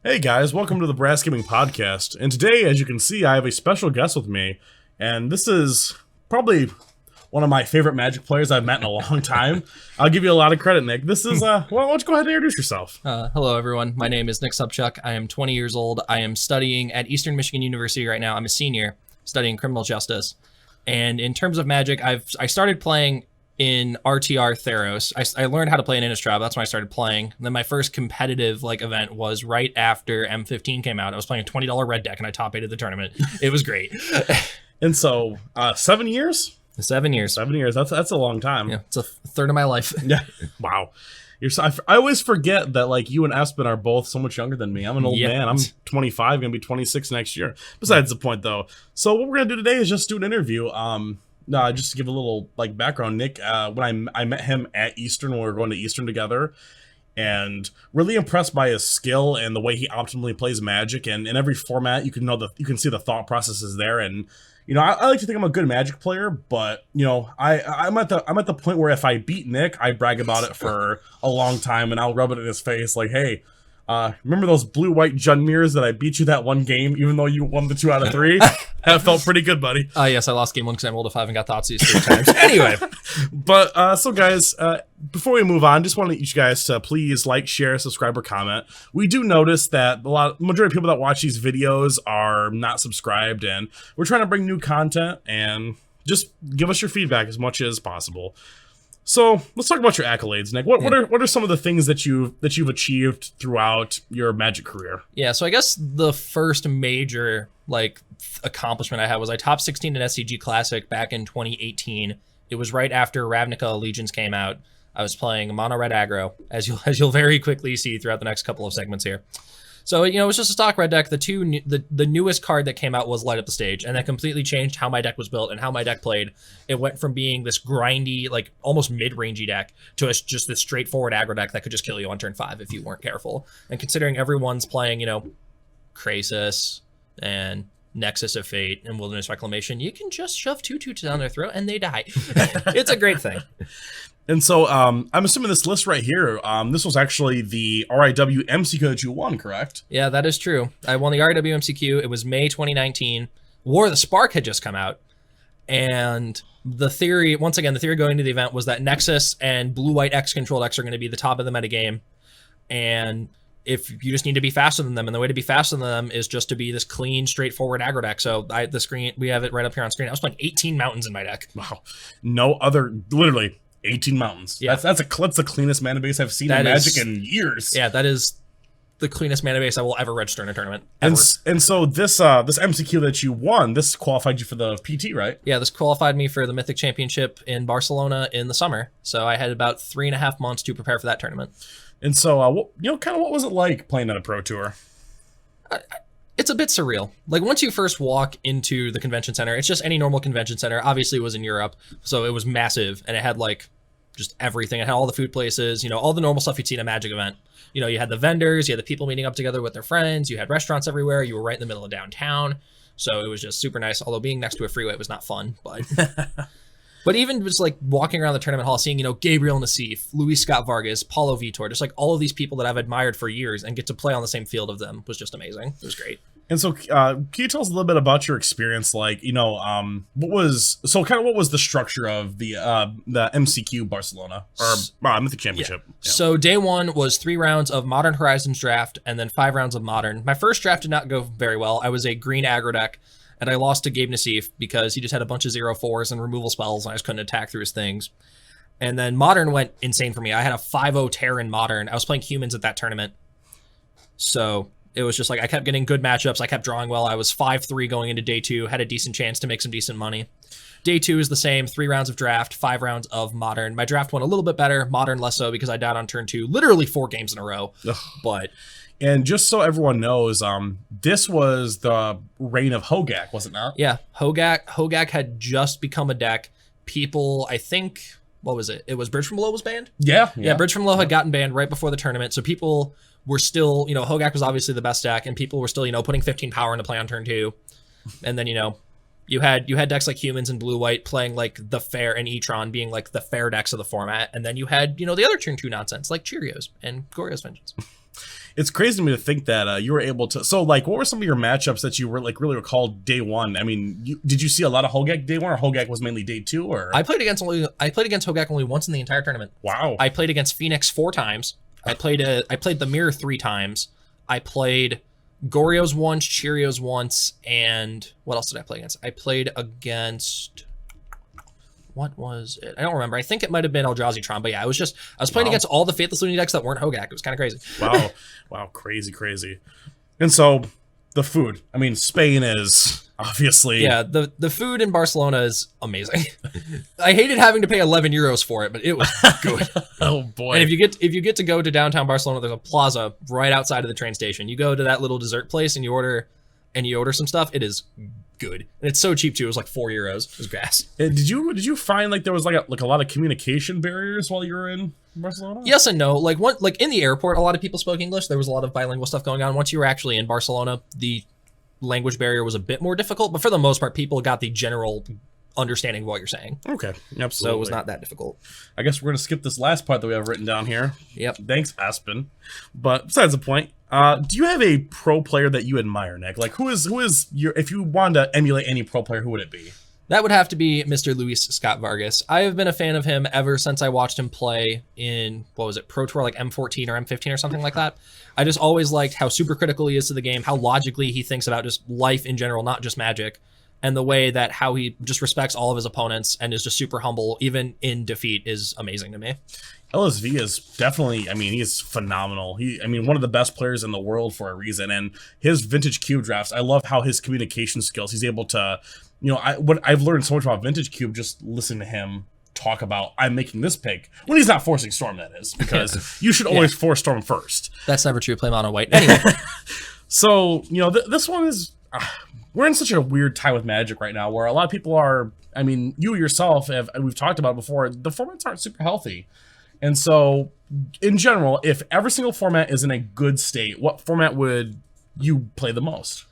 Hey guys, welcome to the Brass Gaming Podcast. And today, as you can see, I have a special guest with me. And this is probably one of my favorite Magic players I've met in a long time. I'll give you a lot of credit, Nick. This is, well, why don't you go ahead and introduce yourself? Hello, everyone. My name is Nick Sobczak. I am 20 years old. I am studying at Eastern Michigan University right now. I'm a senior studying criminal justice. And in terms of Magic, I started playing in RTR Theros. I learned how to play in Innistrad. That's when I started playing. And then my first competitive event was right after M15 came out. I was playing a $20 red deck and I top 8'd the tournament. It was great. And so, 7 years? 7 years. 7 years. That's a long time. Yeah, it's a third of my life. Yeah. Wow. I always forget that like you and Espen are both so much younger than me. I'm an old man. I'm 25, gonna be 26 next year. Besides the point though. So what we're gonna do today is just do an interview. Just to give a little like background, Nick, when I met him at Eastern when we were going to Eastern together, and really impressed by his skill and the way he optimally plays Magic. And in every format, you can see the thought processes there. And I like to think I'm a good Magic player, but I'm at the point where if I beat Nick, I brag about it for a long time, and I'll rub it in his face like, hey. Remember those blue-white Jund mirrors that I beat you that one game, even though you won the 2 out of 3? That felt pretty good, buddy. Yes, I lost game 1 because I rolled a 5 and got Thoughtseize 3 times. Anyway. But, so guys, before we move on, just want you guys to please like, share, subscribe, or comment. We do notice that majority of people that watch these videos are not subscribed, and we're trying to bring new content, and just give us your feedback as much as possible. So let's talk about your accolades, Nick. What are some of the things that you've achieved throughout your Magic career? Yeah, so I guess the first major accomplishment I had was I top 16 in SCG Classic back in 2018. It was right after Ravnica Allegiance came out. I was playing mono red aggro, as you'll very quickly see throughout the next couple of segments here. So, it was just a stock red deck. The newest card that came out was Light Up the Stage, and that completely changed how my deck was built and how my deck played. It went from being this grindy, almost mid-rangey deck to just this straightforward aggro deck that could just kill you on turn 5 if you weren't careful. And considering everyone's playing, Krasis and Nexus of Fate and Wilderness Reclamation, you can just shove 2/2 down their throat and they die. It's a great thing. And so I'm assuming this list right here, this was actually the RIW MCQ that you won, correct? Yeah, that is true. I won the RIW MCQ. It was May 2019. War of the Spark had just come out. And the theory, once again, the theory going into the event was that Nexus and blue-white X-controlled decks are going to be the top of the metagame. And if you just need to be faster than them, and the way to be faster than them is just to be this clean, straightforward aggro deck. So we have it right up here on screen. I was playing 18 mountains in my deck. Wow. Literally 18 mountains. Yeah. That's the cleanest mana base I've seen in Magic in years. Yeah, that is the cleanest mana base I will ever register in a tournament. And so this MCQ that you won, this qualified you for the PT, right? Yeah, this qualified me for the Mythic Championship in Barcelona in the summer. So I had about 3.5 months to prepare for that tournament. And so, what was it like playing on a pro tour? It's a bit surreal. Once you first walk into the convention center, it's just any normal convention center. Obviously, it was in Europe, so it was massive, and it had just everything. It had all the food places, all the normal stuff you'd see in a Magic event. You had the vendors, you had the people meeting up together with their friends, you had restaurants everywhere, you were right in the middle of downtown. So it was just super nice, although being next to a freeway was not fun, but... But even just walking around the tournament hall, seeing, Gabriel Nassif, Luis Scott Vargas, Paulo Vitor, just all of these people that I've admired for years and get to play on the same field of them was just amazing. It was great. And so, can you tell us a little bit about your experience? What was the structure of the MCQ Barcelona or Mythic Championship? Yeah. Yeah. So day 1 was 3 rounds of Modern Horizons draft and then 5 rounds of Modern. My first draft did not go very well. I was a green aggro deck. And I lost to Gabe Nassif because he just had a bunch of 0/4s and removal spells, and I just couldn't attack through his things. And then Modern went insane for me. I had a 5-0 tear in Modern. I was playing humans at that tournament. So it was just I kept getting good matchups. I kept drawing well. I was 5-3 going into day 2, had a decent chance to make some decent money. Day 2 is the same, 3 rounds of draft, 5 rounds of Modern. My draft went a little bit better, Modern less so because I died on turn 2, literally 4 games in a row. Ugh. But... And just so everyone knows, this was the reign of Hogak, was it not? Yeah, Hogak had just become a deck. People, I think, what was it? It was Bridge from Below was banned? Yeah. Bridge from Below had gotten banned right before the tournament, so people were still, Hogak was obviously the best deck, and people were still, putting 15 power into play on turn 2. And then, you had decks like humans and blue-white playing the fair and Etron being the fair decks of the format, and then you had, the other turn 2 nonsense like Cheerios and Goryo's Vengeance. It's crazy to me to think that you were able to. So, like, what were some of your matchups that you were like really recall day one? I mean, did you see a lot of Hogak day one, or Hogak was mainly day two? Or I played against Hogak only once in the entire tournament. Wow. I played against Phoenix 4 times. I played the Mirror 3 times. I played Goryo's once, Cheerios once, and what else did I play against? I played against, what was it? I don't remember. I think it might have been Eldrazi Tron, but yeah, I was playing against all the Faithless Looney decks that weren't Hogak. It was kind of crazy. Wow, crazy. And so the food. I mean, Spain is obviously the food in Barcelona is amazing. I hated having to pay 11 euros for it, but it was good. Oh boy. And if you get to go to downtown Barcelona, there's a plaza right outside of the train station. You go to that little dessert place and you order some stuff. It is good. And it's so cheap too. It was like 4 euros. It was gas. Did you find like there was like a lot of communication barriers while you were in Barcelona? Yes and no. Like in the airport, a lot of people spoke English. There was a lot of bilingual stuff going on. Once you were actually in Barcelona, the language barrier was a bit more difficult, but for the most part, people got the general understanding of what you're saying. Okay, absolutely. So it was not that difficult. I guess we're gonna skip this last part that we have written down here. Yep. Thanks, Aspen. But besides the point, do you have a pro player that you admire, Nick? Like, who is your, if you wanted to emulate any pro player, who would it be? That would have to be Mr. Luis Scott Vargas. I have been a fan of him ever since I watched him play in, what was it, Pro Tour, like M14 or M15 or something like that. I just always liked how super critical he is to the game, how logically he thinks about just life in general, not just Magic, and the way that how he just respects all of his opponents and is just super humble, even in defeat, is amazing to me. LSV is definitely, I mean, he's phenomenal. One of the best players in the world for a reason. And his vintage cube drafts, I love how his communication skills, he's able to, I've learned so much about vintage cube just listening to him talk about, I'm making this pick, when he's not forcing Storm, that is, because you should always force Storm first. That's never true. Play mono white. Anyway. So, this one is, we're in such a weird time with Magic right now where a lot of people are, I mean, you yourself, we've talked about it before, the formats aren't super healthy. And so, in general, if every single format is in a good state, what format would you play the most?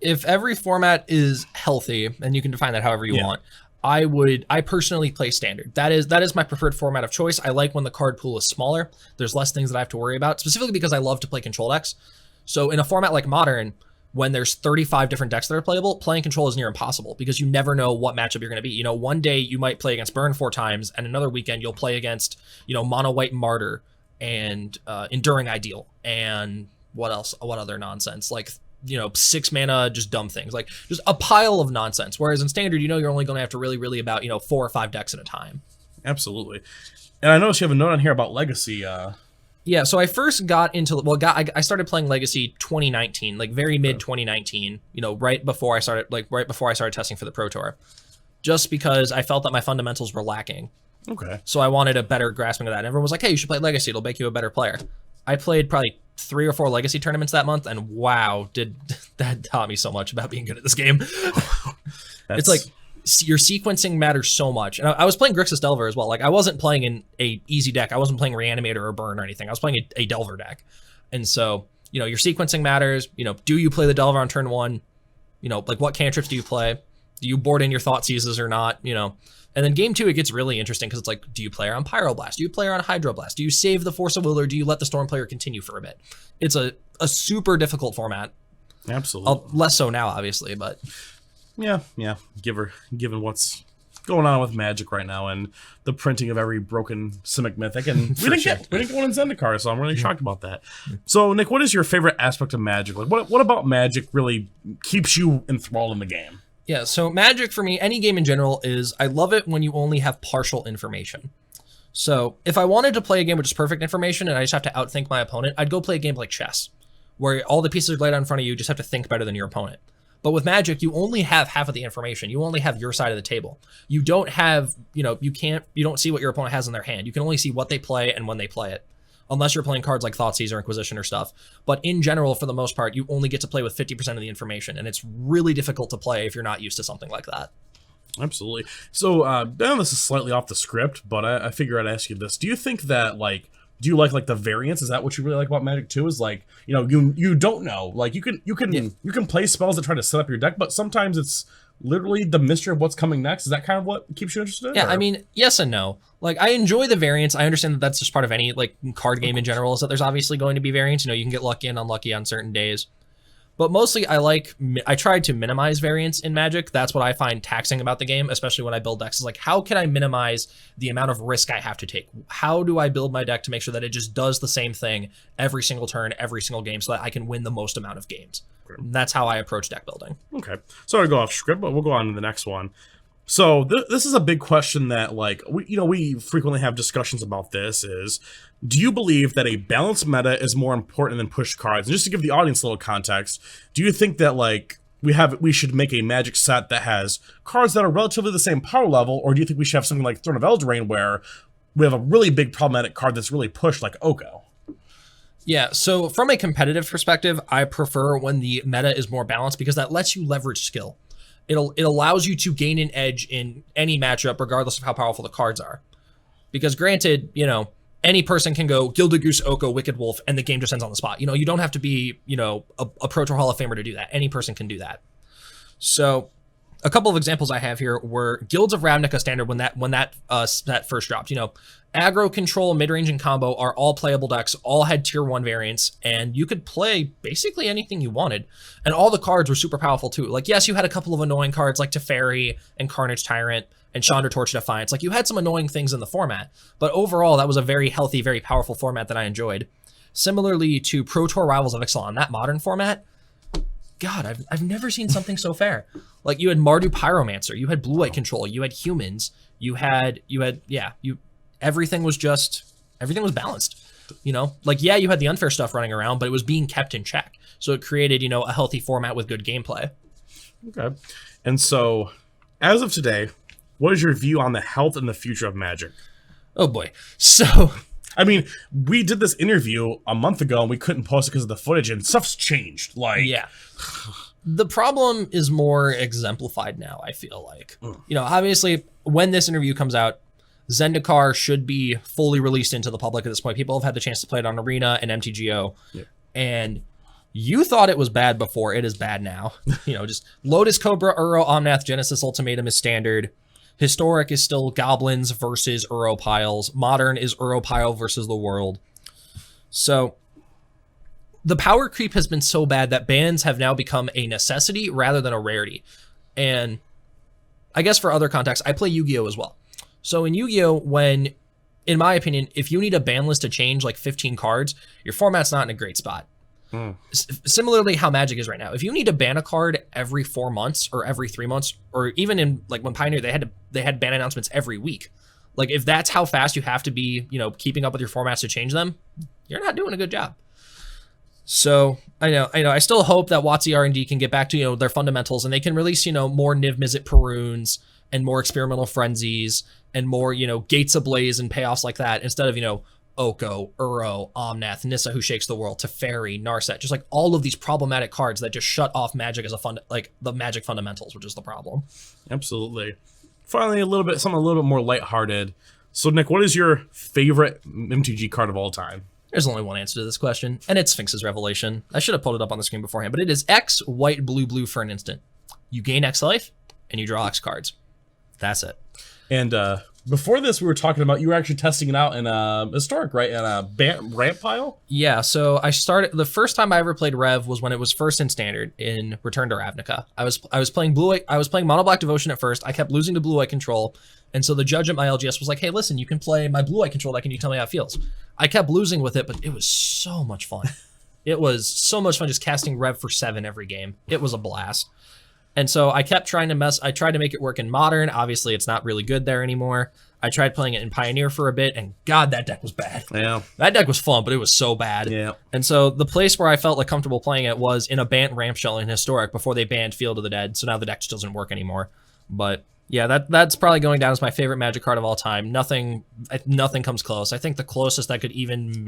If every format is healthy, and you can define that however you want, I personally play Standard. That is my preferred format of choice. I like when the card pool is smaller. There's less things that I have to worry about, specifically because I love to play control decks. So in a format like Modern, when there's 35 different decks that are playable, playing control is near impossible because you never know what matchup you're going to be. One day you might play against Burn 4 times, and another weekend you'll play against, Mono White Martyr and Enduring Ideal, and what else? What other nonsense? Like, 6 mana, just dumb things. Like, just a pile of nonsense. Whereas in Standard, you're only going to have to really about, 4 or 5 decks at a time. Absolutely. And I noticed you have a note on here about Legacy. Yeah, so I first got into, I started playing Legacy 2019, like very mid 2019, right before I started testing for the Pro Tour, just because I felt that my fundamentals were lacking. Okay. So I wanted a better grasping of that. And everyone was like, hey, you should play Legacy. It'll make you a better player. I played probably 3 or 4 Legacy tournaments that month, and wow, did that taught me so much about being good at this game. It's like, your sequencing matters so much. And I was playing Grixis Delver as well. Like, I wasn't playing in a easy deck. I wasn't playing Reanimator or Burn or anything. I was playing a Delver deck. And so, your sequencing matters. Do you play the Delver on turn 1? Like, what cantrips do you play? Do you board in your Thought Seizes or not? And then game 2, it gets really interesting because it's like, do you play her on Pyroblast? Do you play her on Hydroblast? Do you save the Force of Will, or do you let the Storm player continue for a bit? It's a super difficult format. Absolutely. Less so now, obviously, but... Yeah. Given what's going on with Magic right now and the printing of every broken Simic Mythic, and we didn't get one in Zendikar, so I'm really shocked about that. So, Nick, what is your favorite aspect of Magic? Like, what about Magic really keeps you enthralled in the game? Yeah, so Magic for me, any game in general, is I love it when you only have partial information. So if I wanted to play a game with just perfect information and I just have to outthink my opponent, I'd go play a game like chess, where all the pieces are laid out in front of you, just have to think better than your opponent. But with Magic, you only have half of the information. You only have your side of the table. You don't have, you don't see what your opponent has in their hand. You can only see what they play and when they play it, unless you're playing cards like Thoughtseize or Inquisition or stuff. But in general, for the most part, you only get to play with 50% of the information, and it's really difficult to play if you're not used to something like that. Absolutely. So, this is slightly off the script, but I figure I'd ask you this. Do you think that, do you like the variance? Is that what you really like about Magic 2? Is like, you don't know. Like, you can play spells that try to set up your deck, but sometimes it's literally the mystery of what's coming next? Is that kind of what keeps you interested? Yeah, I mean, yes and no. Like, I enjoy the variance. I understand that that's just part of any like card game in general, is that there's obviously going to be variance. You know, you can get lucky and unlucky on certain days. But mostly I try to minimize variance in Magic. That's what I find taxing about the game, especially when I build decks, is like, how can I minimize the amount of risk I have to take? How do I build my deck to make sure that it just does the same thing every single turn, every single game, so that I can win the most amount of games? That's how I approach deck building. Okay. Sorry to go off script, but we'll go on to the next one. So this is a big question that, like, we frequently have discussions about this is, do you believe that a balanced meta is more important than pushed cards? And just to give the audience a little context, do you think that, like, we should make a Magic set that has cards that are relatively the same power level, or do you think we should have something like Throne of Eldraine where we have a really big problematic card that's really pushed, like Oko? Yeah, so from a competitive perspective, I prefer when the meta is more balanced because that lets you leverage skill. It allows you to gain an edge in any matchup, regardless of how powerful the cards are. Because granted, you know, any person can go Gilded Goose, Oko, Wicked Wolf, and the game just ends on the spot. You know, you don't have to be, you know, a Pro Tour Hall of Famer to do that. Any person can do that. So a couple of examples I have here were Guilds of Ravnica Standard when that first dropped. You know, aggro, control, mid-range, and combo are all playable decks, all had tier 1 variants, and you could play basically anything you wanted. And all the cards were super powerful too. Like, yes, you had a couple of annoying cards like Teferi and Carnage Tyrant and Chandra Torch Defiance. Like, you had some annoying things in the format, but overall that was a very healthy, very powerful format that I enjoyed. Similarly to Pro Tour Rivals of Ixalan, that modern format, God, I've never seen something so fair. Like, you had Mardu Pyromancer, you had blue-white control, you had humans, everything was balanced. You know, like, yeah, you had the unfair stuff running around, but it was being kept in check. So it created, you know, a healthy format with good gameplay. Okay. And so, as of today, what is your view on the health and the future of Magic? Oh boy. So, I mean, we did this interview a month ago and we couldn't post it because of the footage, and stuff's changed. Like, yeah. The problem is more exemplified now, I feel like. You know, obviously, when this interview comes out, Zendikar should be fully released into the public at this point. People have had the chance to play it on Arena and MTGO. Yeah. And you thought it was bad before. It is bad now. You know, just Lotus Cobra, Uro, Omnath, Genesis Ultimatum is standard. Historic is still Goblins versus Uro piles. Modern is Uro pile versus the world. So the power creep has been so bad that bans have now become a necessity rather than a rarity. And I guess for other contexts, I play Yu-Gi-Oh as well. So in Yu-Gi-Oh, in my opinion, if you need a ban list to change like 15 cards, your format's not in a great spot. Similarly, how Magic is right now. If you need to ban a card every 4 months or every 3 months, or even in like when Pioneer, they had ban announcements every week. Like, if that's how fast you have to be, you know, keeping up with your formats to change them, you're not doing a good job. So I know. I still hope that WotC R&D can get back to, you know, their fundamentals, and they can release, you know, more Niv Mizzet Perunes and more Experimental Frenzies and more, you know, Gates Ablaze and payoffs like that, instead of, you know, Oko, Uro, Omnath, Nissa Who Shakes the World, Teferi, Narset, just like all of these problematic cards that just shut off Magic as like the Magic fundamentals, which is the problem. Absolutely. Finally, something a little bit more lighthearted. So, Nick, what is your favorite MTG card of all time? There's only one answer to this question, and it's Sphinx's Revelation. I should have pulled it up on the screen beforehand, but it is X, white, blue, blue for an instant. You gain X life, and you draw X cards. That's it. And before this, we were talking about you were actually testing it out in Historic, right? In a ramp pile? Yeah, so the first time I ever played Rev was when it was first in Standard in Return to Ravnica. I was playing Mono Black Devotion at first. I kept losing to Blue-White Control, and so the judge at my LGS was like, hey, listen, you can play my Blue-White Control deck and you tell me how it feels. I kept losing with it, but it was so much fun. It was so much fun just casting Rev for 7 every game. It was a blast. And so I kept trying to I tried to make it work in Modern. Obviously, it's not really good there anymore. I tried playing it in Pioneer for a bit, and God, that deck was bad. Yeah. That deck was fun, but it was so bad. Yeah. And so the place where I felt like comfortable playing it was in a Bant Ramp Shell in Historic before they banned Field of the Dead. So now the deck just doesn't work anymore. But yeah, that's probably going down as my favorite Magic card of all time. Nothing comes close. I think the closest that could even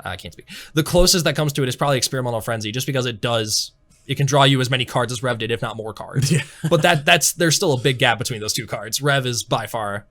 I can't speak. The closest that comes to it is probably Experimental Frenzy, just because it can draw you as many cards as Rev did, if not more cards. Yeah. But there's still a big gap between those two cards. Rev is by far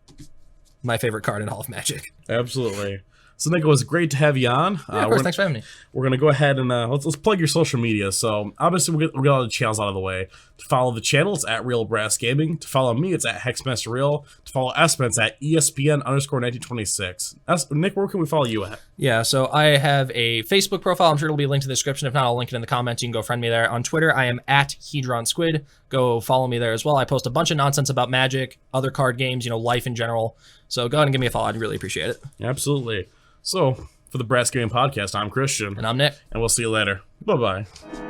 my favorite card in all of Magic. Absolutely. So Nick, it was great to have you on. Yeah, of course, thanks for having me. We're gonna go ahead and let's plug your social media. So obviously we'll get all the channels out of the way. To follow the channel, it's at Real Brass Gaming. To follow me, it's at Hexmaster Real. To follow Espen, it's at ESPN_1926. Nick, where can we follow you at? Yeah, so I have a Facebook profile. I'm sure it'll be linked in the description. If not, I'll link it in the comments. You can go friend me there. On Twitter, I am at Hedron Squid. Go follow me there as well. I post a bunch of nonsense about Magic, other card games, life in general. So go ahead and give me a follow. I'd really appreciate it. Absolutely. So for the Brass Gaming Podcast, I'm Christian. And I'm Nick. And we'll see you later. Bye-bye.